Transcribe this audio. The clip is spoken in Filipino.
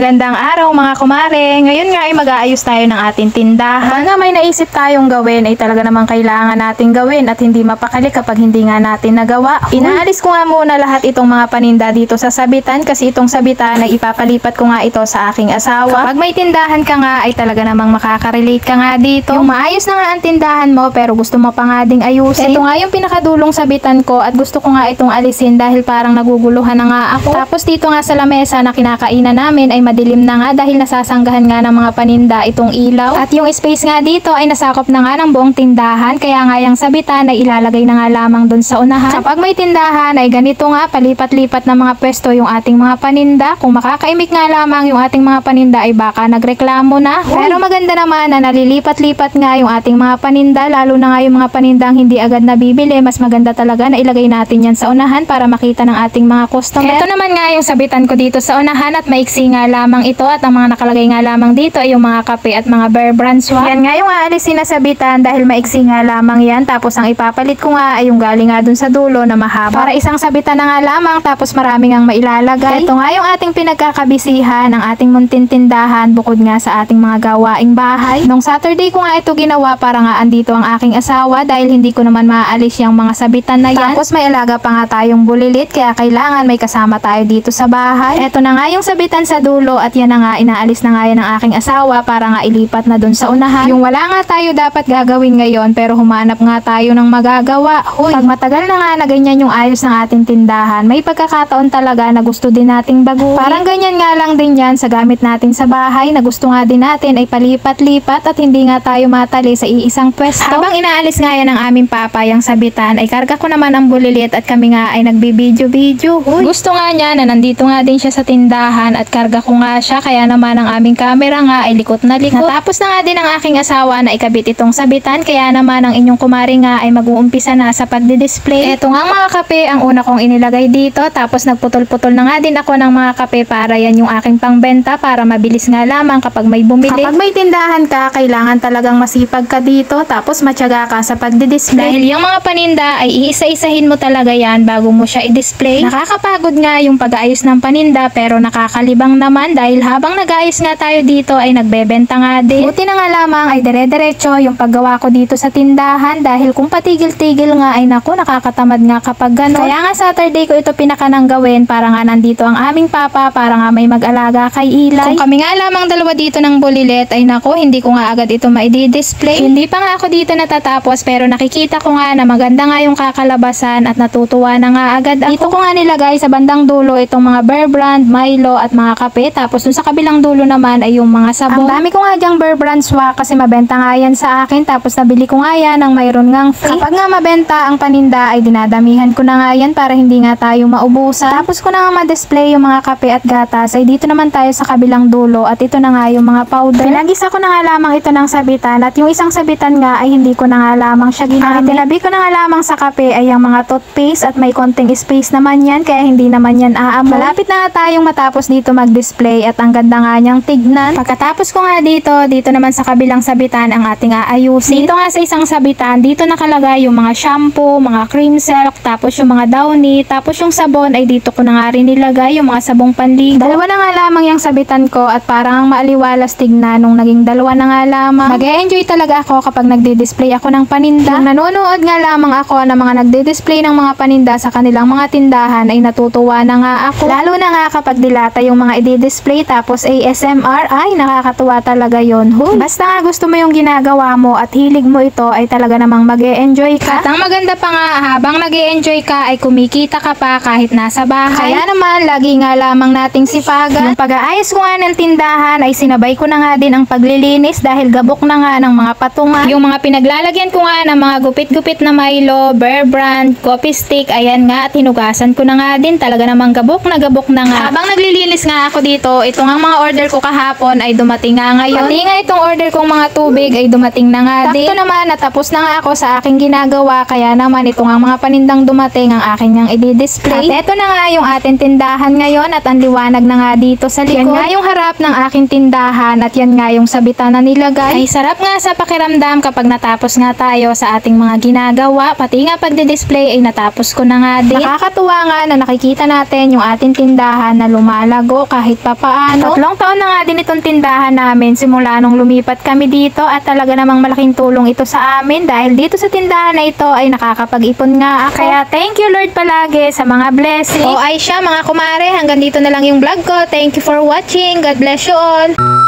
Magandang araw mga kumare. Ngayon nga ay mag-aayos tayo ng ating tindahan. Kapag nga may naisip tayong gawin ay talaga namang kailangan nating gawin at hindi mapakali kapag hindi nga natin nagawa. Inaalis ko nga muna lahat itong mga paninda dito sa sabitan kasi itong sabitan ay ipapalipat ko nga ito sa aking asawa. Kapag may tindahan ka nga ay talaga namang makaka-relate ka nga dito. Yung maayos na nga ang tindahan mo pero gusto mo pa nga ding ayusin. Ito nga yung pinakadulong sabitan ko at gusto ko nga itong alisin dahil parang naguguluhan na nga ako. Tapos dito nga sa lamesa na kinakainan namin ay madilim na nga dahil nasasanggahan nga ng mga paninda itong ilaw. At yung space nga dito ay nasakop na nga ng buong tindahan kaya nga yung sabitan ay ilalagay na nga lamang dun sa unahan. Kapag may tindahan ay ganito nga palipat-lipat na mga pwesto yung ating mga paninda. Kung makakaimik nga lamang yung ating mga paninda ay baka nagreklamo na. Pero maganda naman na nalilipat-lipat nga yung ating mga paninda lalo na nga yung mga panindang hindi agad nabibili. Mas maganda talaga na ilagay natin yan sa unahan para makita ng ating mga customer. Ito naman nga yung sabitan ko dito sa unahan at maiksi nga lamang ito at ang mga nakalagay nga lamang dito ay yung mga kape at mga Bear Brand swap. Yan nga yung aalisin na sabitan dahil maiksi nga lamang yan. Tapos ang ipapalit ko nga ay yung galing nga dun sa dulo na mahaba. Para isang sabitan na nga lamang tapos marami ngang mailalagay. Ito nga yung ating pinagkakabisihan ng ating munting tindahan bukod nga sa ating mga gawaing bahay. Nung Saturday ko nga ito ginawa para nga andito ang aking asawa dahil hindi ko naman maaalis yung mga sabitan na yan. Tapos may alaga pa nga tayong bulilit kaya kailangan may kasama tayo dito sa bahay. Ito na nga yung sabitan sa dulo at yan na nga inaalis na nga yan ng aking asawa para nga ilipat na dun sa unahan. Yung wala nga tayo dapat gagawin ngayon pero humanap nga tayo ng magagawa. Hoy, pag matagal na nga na ganyan yung ayos ng ating tindahan, may pagkakataon talaga na gusto din nating baguhin. Parang ganyan nga lang din yan sa gamit natin sa bahay na gusto nga din natin ay palipat-lipat at hindi nga tayo matali sa iisang pwesto. Habang inaalis nga yan ng aming papa yung sabitan ay karga ko naman ang bulilit at kami nga ay nagbibidyo-video. Gusto nga niya na nandito nga din siya sa tindahan at karga ko nga siya kaya naman ang aming camera nga ay likot na likot. Natapos na nga din ang aking asawa na ikabit itong sabitan kaya naman ang inyong kumari nga ay mag-uumpisa na sa pagdi-display. Ito nga mga kape ang una kong inilagay dito tapos nagputol-putol na nga din ako ng mga kape para yan yung aking pangbenta para mabilis nga lamang kapag may bumili. Kapag may tindahan ka, kailangan talagang masipag ka dito tapos matyaga ka sa pagdi-display. Dahil yung mga paninda ay iisa-isahin mo talaga yan bago mo siya i-display. Nakakapagod nga yung pag-aayos ng paninda pero nakakalibang naman dahil habang nag-aayos nga tayo dito ay nagbebenta nga din. Buti na nga lamang ay dire-diretso yung paggawa ko dito sa tindahan dahil kung patigil-tigil nga ay naku nakakatamad nga kapag gano'n. Kaya nga Saturday ko ito pinakanang gawin para nga nandito ang aming papa para nga may mag-alaga kay Ilay. Kung kami nga lamang dalawa dito ng bulilit ay naku hindi ko nga agad ito ma-display. Hindi pa nga ako dito natatapos pero nakikita ko nga na maganda nga yung kakalabasan at natutuwa na nga agad ako. Dito ko nga nilagay sa bandang dulo itong mga Bear Brand, Milo at mga kape tapos dun sa kabilang dulo naman ay yung mga sabon. Ang dami ko nga dyang Bear Brand swak kasi mabenta nga yan sa akin tapos nabili ko nga yan ng mayroon ngang free. Kapag nga mabenta ang paninda ay dinadamihan ko na nga yan para hindi nga tayo maubusan. Tapos ko na nga ma-display yung mga kape at gatas ay dito naman tayo sa kabilang dulo at ito na nga yung mga powder. Pinagisa ko na nga lamang ito ng sabitan at yung isang sabitan nga ay hindi ko na nga lamang siya ginamit. Tinabi ko na nga lamang sa kape ay yung mga toothpaste at may konting space naman yan kaya hindi naman yan aamoy. Malapit na nga tayong matapos dito mag-display at ang ganda nga niyang tignan. Pagkatapos ko nga dito naman sa kabilang sabitan ang ating aayusin. Dito nga sa isang sabitan, dito nakalagay yung mga shampoo, mga cream silk, tapos yung mga downy, tapos yung sabon ay dito ko na nga rin nilagay yung mga sabong panligo. Dalawa na nga lamang yung sabitan ko at parang maaliwalas tignan nung naging dalawa na nga lamang. Mag-e-enjoy talaga ako kapag nagdi-display ako ng paninda. Nung nanonood nga lamang ako ng mga nagdi-display ng mga paninda sa kanilang mga tindahan ay natutuwa na nga ako. Lalo na nga kapag dilata yung mga i-display tapos ASMR ay nakakatuwa talaga yon. Basta nga gusto mo yung ginagawa mo at hilig mo ito ay talaga namang mag-e-enjoy ka. At ang maganda pa nga habang nag-e-enjoy ka ay kumikita ka pa kahit nasa bahay. Kaya naman lagi nga lamang nating sipagan. Yung pag-aayos ko nga ng tindahan ay sinabay ko na nga din ang paglilinis dahil gabok na nga ng mga patungan. Yung mga pinaglalagyan ko nga ng mga gupit-gupit na Milo, Bear Brand, coffee stick, ayan nga at hinugasan ko na nga din. Talaga namang gabok na nga. Habang naglilinis nga ako dito, ito nga mga order ko kahapon ay dumating nga ngayon. Pati nga itong order kong mga tubig ay dumating na nga din. Sakto naman natapos na nga ako sa aking ginagawa kaya naman ito nga mga panindang dumating ang aking ngang i-display. At ito na nga yung ating tindahan ngayon at ang liwanag na nga dito sa likod. Yan nga yung harap ng aking tindahan at yan nga yung sabitan na nilagay. Ay sarap nga sa pakiramdam kapag natapos nga tayo sa ating mga ginagawa. Pati nga pagdi-display ay natapos ko na nga din. Nakakatuwa nga na nakikita natin yung ating tindahan na lumalago kahit papaano. 3 taon na nga din itong tindahan namin simula nung lumipat kami dito at talaga namang malaking tulong ito sa amin dahil dito sa tindahan na ito ay nakakapag-ipon nga ako. Kaya thank you Lord palagi sa mga blessing. O ay siya mga kumare, hanggang dito na lang yung vlog ko. Thank you for watching. God bless you all.